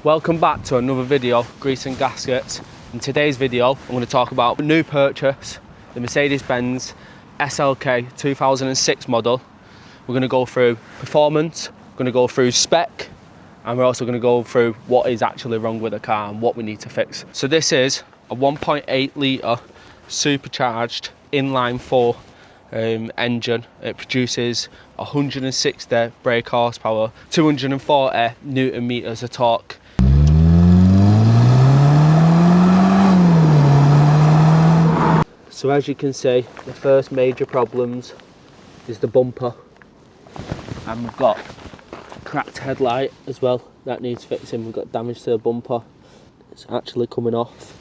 Welcome back to another video, Grease and Gaskets. In today's video, I'm going to talk about a new purchase, the Mercedes-Benz SLK 2006 model. We're going to go through performance, we're going to go through spec, and we're also going to go through what is actually wrong with the car and what we need to fix. So this is a 1.8 litre supercharged inline-4 engine. It produces 160 brake horsepower, 240 newton meters of torque. So as you can see, the first major problems is the bumper, and we've got cracked headlight as well that needs fixing. We've got damage to the bumper, it's actually coming off.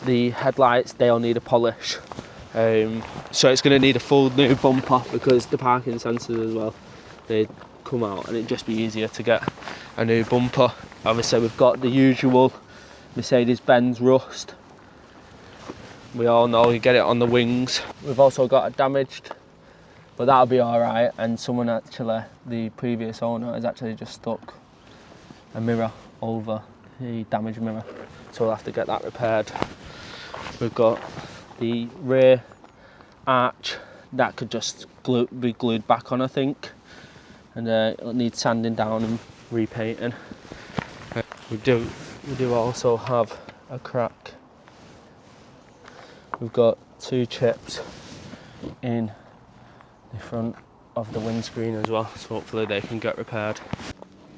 The headlights, they all need a polish, so it's going to need a full new bumper because the parking sensors as well, they come out, and it'd just be easier to get a new bumper. Obviously we've got the usual Mercedes-Benz rust. We all know you get it on the wings. We've also got a damaged, but that'll be all right. And someone actually, the previous owner, has actually just stuck a mirror over the damaged mirror, so we'll have to get that repaired. We've got the rear arch that could just be glued back on, I think, and it'll need sanding down and repainting. We do also have a crack. We've got 2 chips in the front of the windscreen as well, so hopefully they can get repaired.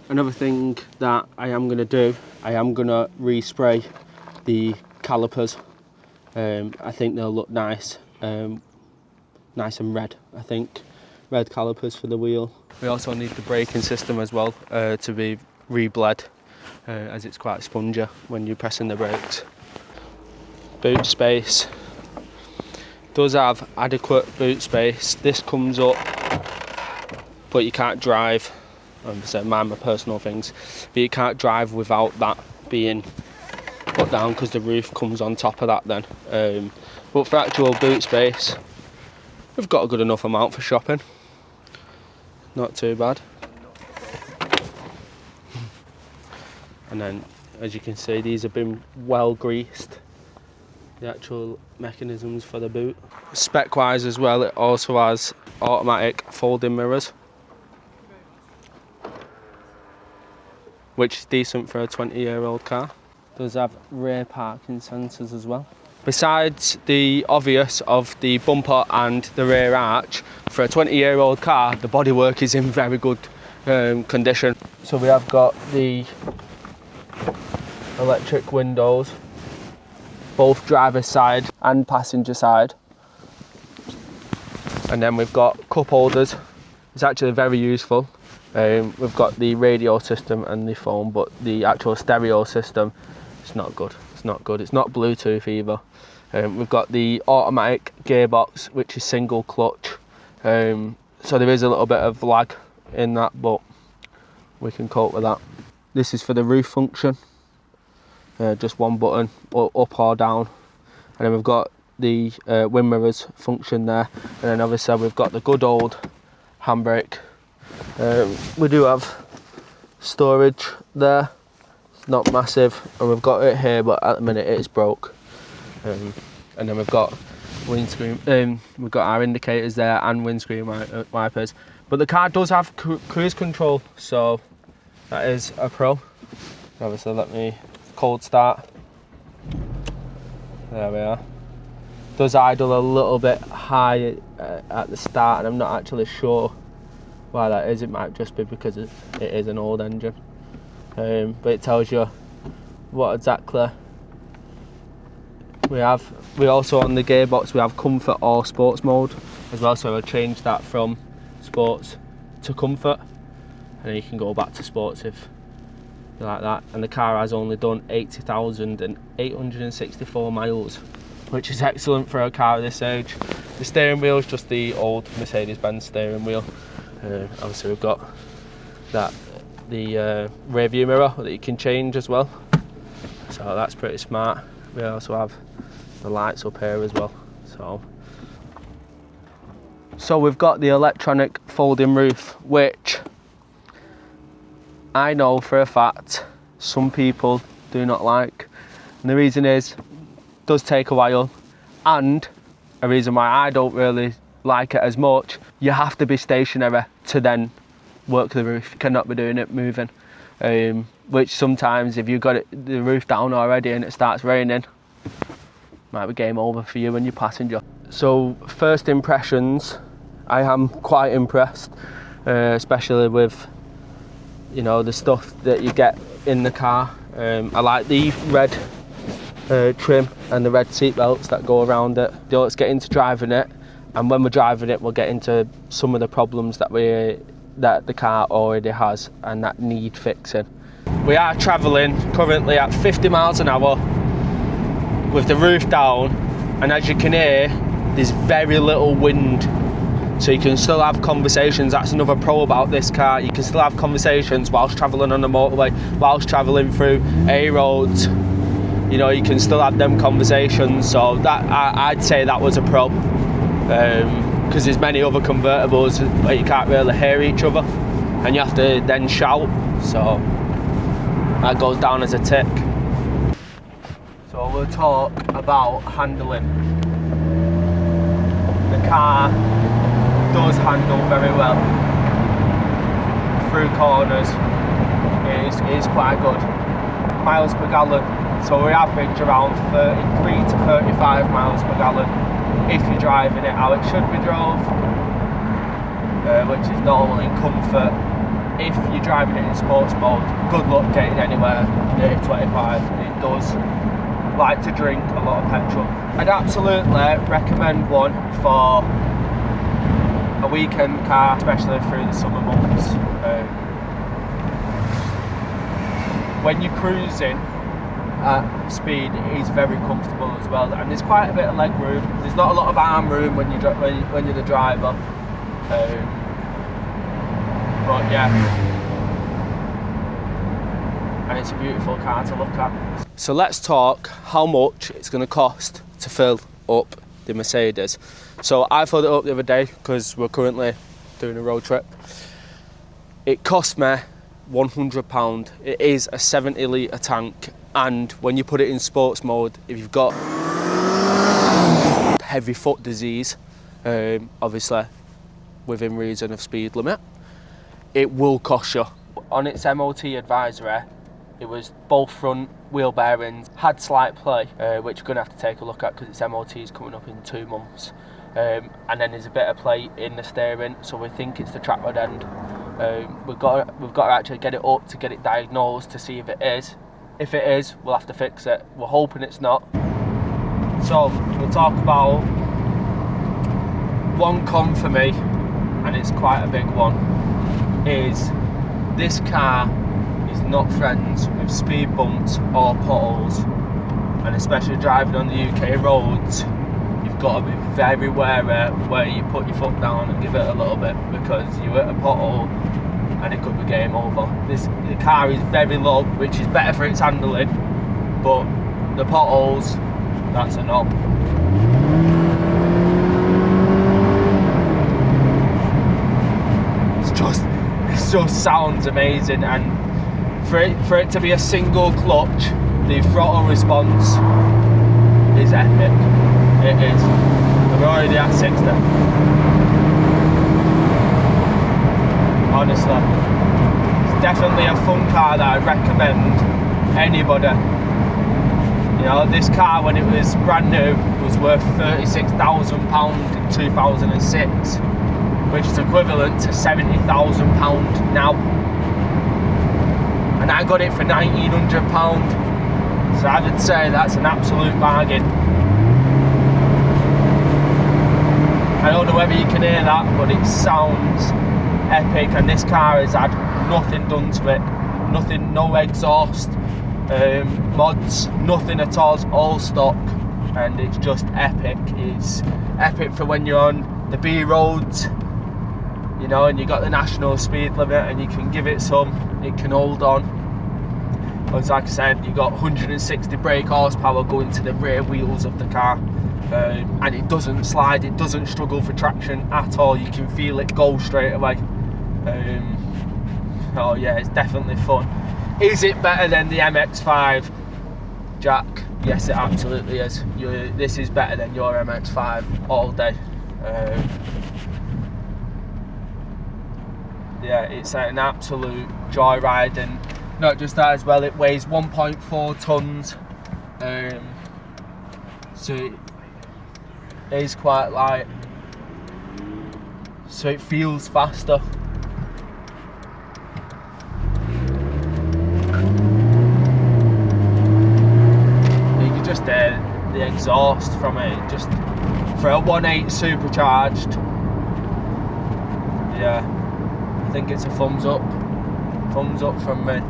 Another thing that I am going to do, I am going to respray the calipers. I think they'll look nice, nice and red. I think red calipers for the wheel. We also need the braking system as well to be re-bled, as it's quite spongy when you're pressing the brakes. Boot space. Does have adequate boot space. This comes up, but you can't drive. I'm saying mine are personal things, but you can't drive without that being put down because the roof comes on top of that then. But for actual boot space, we've got a good enough amount for shopping. Not too bad. And then, as you can see, these have been well greased. The actual mechanisms for the boot. Spec wise as well, it also has automatic folding mirrors, which is decent for a 20-year-old car. Does have rear parking sensors as well. Besides the obvious of the bumper and the rear arch, for a 20-year-old car, the bodywork is in very good condition. So we have got the electric windows, both driver's side and passenger side, and then we've got cup holders. It's actually very useful. We've got the radio system and the phone, but the actual stereo system, it's not good. It's not good. It's not Bluetooth either. We've got the automatic gearbox, which is single clutch, so there is a little bit of lag in that, but we can cope with that. This is for the roof function. Just one button, up or down, and then we've got the wind mirrors function there, and then obviously we've got the good old handbrake. We do have storage there, it's not massive, and we've got it here, but at the minute it's broke. And then we've got windscreen, we've got our indicators there and windscreen wipers, but the car does have cruise control, so that is a pro. Obviously let me cold start. There we are. Does idle a little bit high at the start, and I'm not actually sure why that is. It might just be because it is an old engine, but it tells you what exactly we have. We also, on the gearbox, we have comfort or sports mode as well, so I'll change that from sports to comfort, and then you can go back to sports if like that. And the car has only done 80,864 miles, which is excellent for a car of this age. The steering wheel is just the old Mercedes-Benz steering wheel. Obviously we've got the rear view mirror that you can change as well, so that's pretty smart. We also have the lights up here as well. So we've got the electronic folding roof, which I know for a fact some people do not like. And the reason is, it does take a while. And a reason why I don't really like it as much, you have to be stationary to then work the roof. You cannot be doing it moving. Which sometimes if you've got the roof down already and it starts raining, might be game over for you and your passenger. So first impressions, I am quite impressed, especially with, you know, the stuff that you get in the car. I like the red trim and the red seat belts that go around it. So let's get into driving it, and when we're driving it, we'll get into some of the problems that the car already has and that need fixing. We are travelling currently at 50 miles an hour with the roof down, and as you can hear, there's very little wind, so you can still have conversations. That's another pro about this car. You can still have conversations whilst travelling on the motorway, whilst travelling through A roads. You know, you can still have them conversations. So that I'd say that was a pro, because there's many other convertibles where you can't really hear each other and you have to then shout, so that goes down as a tick. So we'll talk about handling. The car does handle very well through corners. It is quite good. Miles per gallon, so we average around 33 to 35 miles per gallon if you're driving it how it should be drove, which is normal in comfort. If you're driving it in sports mode, good luck getting anywhere near 25. It does like to drink a lot of petrol. I'd absolutely recommend one for a weekend car, especially through the summer months. When you're cruising at speed, it is very comfortable as well, and there's quite a bit of leg room. There's not a lot of arm room when you're the driver, but yeah, and it's a beautiful car to look at. So let's talk how much it's going to cost to fill up the Mercedes. So I filled it up the other day because we're currently doing a road trip. It cost me £100. It is a 70 litre tank, and when you put it in sports mode, if you've got heavy foot disease, obviously within reason of speed limit, it will cost you. On its MOT advisory, it was both front wheel bearings had slight play, which you're going to have to take a look at because its MOT is coming up in 2 months. And then there's a bit of play in the steering, so we think it's the track rod end. We've got to actually get it up to get it diagnosed to see if it is. If it is, we'll have to fix it. We're hoping it's not. So we'll talk about one con for me, and it's quite a big one, is this car is not friends with speed bumps or potholes, and especially driving on the UK roads, you've got to be very wary where you put your foot down and give it a little bit, because you hit a pothole and it could be game over. The car is very low, which is better for its handling, but the potholes, that's a no. It just sounds amazing, and for it to be a single clutch, the throttle response is epic. It is. We're already at 60. Honestly, it's definitely a fun car that I'd recommend anybody. You know, this car when it was brand new was worth £36,000 in 2006, which is equivalent to £70,000 now. And I got it for £1,900, so I would say that's an absolute bargain. I don't know whether you can hear that, but it sounds epic, and this car has had nothing done to it. Nothing, no exhaust, mods, nothing at all. It's all stock, and it's just epic. It's epic for when you're on the B roads, you know, and you got the national speed limit and you can give it some, it can hold on. Because like I said, you got 160 brake horsepower going to the rear wheels of the car. And it doesn't slide, it doesn't struggle for traction at all. You can feel it go straight away. Oh yeah, it's definitely fun. Is it better than the MX-5, Jack? Yes, it absolutely is. This is better than your MX-5 all day. Yeah, it's an absolute joyride, and not just that as well, it weighs 1.4 tons, so it is quite light, so it feels faster. You can just hear the exhaust from it, just for a 1.8 supercharged. Yeah, I think it's a thumbs up from me.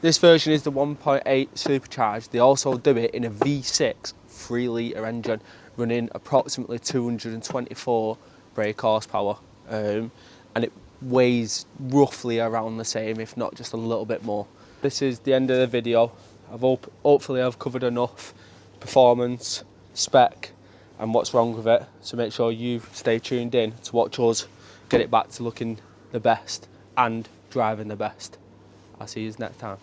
This version is the 1.8 supercharged. They also do it in a V6 3-litre engine running approximately 224 brake horsepower, and it weighs roughly around the same, if not just a little bit more. This is the end of the video. Hopefully I've covered enough performance, spec and what's wrong with it, so make sure you stay tuned in to watch us get it back to looking the best and driving the best. I'll see you next time.